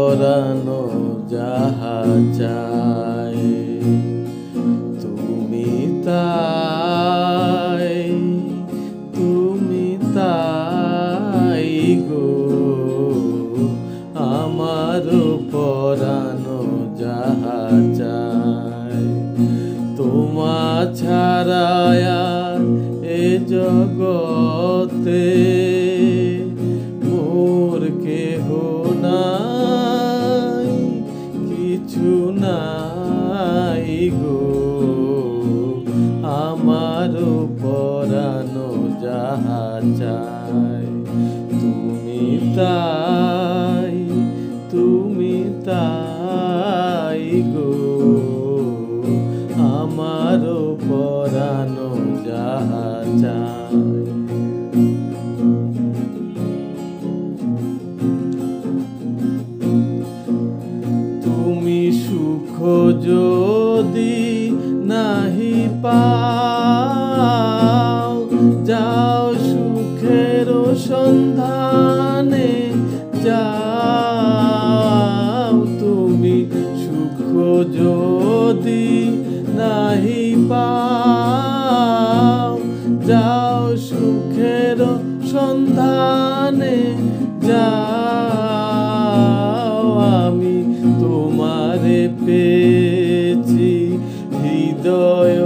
পরানো যাহা চায় তুমি তাই, তুমি তাই গো। আমার পরানো যাহা চায় তোমা ছাড়া আর এ জগতে মোর কেহ নাই, কিছু নাই গো। আমার পরানো যাহা চায় তুমি তাই, তুমি তাই গো। আমার পরানো যাহা চায়। তুমি সুখ যদি নাহি পাও, যাও সুখের সন্ধানে যাও। তুমি সুখ যদি নাহি পাও, যাও সুখের সন্ধানে যাও। আমি তোমারে পেয়েছি হৃদয়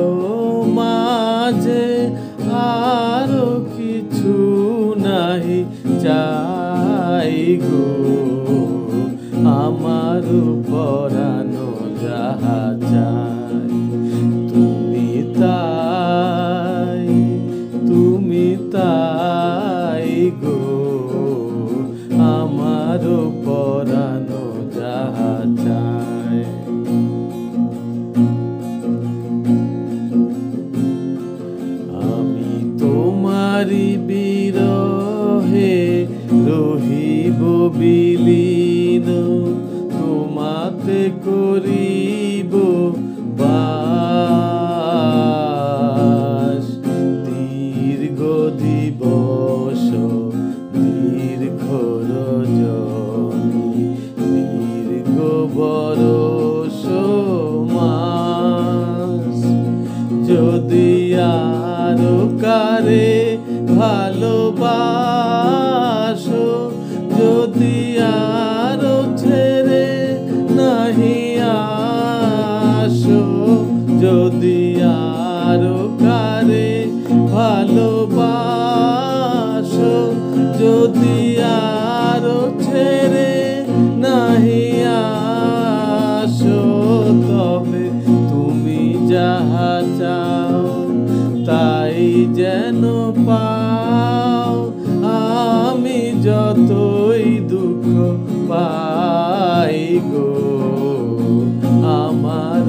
মাঝে, আরো কিছু নাহি চাই গো। আমার পরানো যাহা চাই তুমি তাই, তুমি তাই গো। আমার পরানো যাহা চায়। আমি তোমারি বিরহে রহিব বিলীন, তোমাতে করিব বাস। দীর্ঘ দিবস দীর্ঘ রজনী, দীর্ঘ বরষ মাস। যদি আরো কারে ভালোবাসো, যদি আরো ছেড়ে নাহি আসো, যদি আরো কারে ভালোবাসো, যদি আরো ছেড়ে নাহি আসো, তবে তুমি যাহা চাও তাই যেন পাও। আমি যতই দুঃখ পাই গো, আমার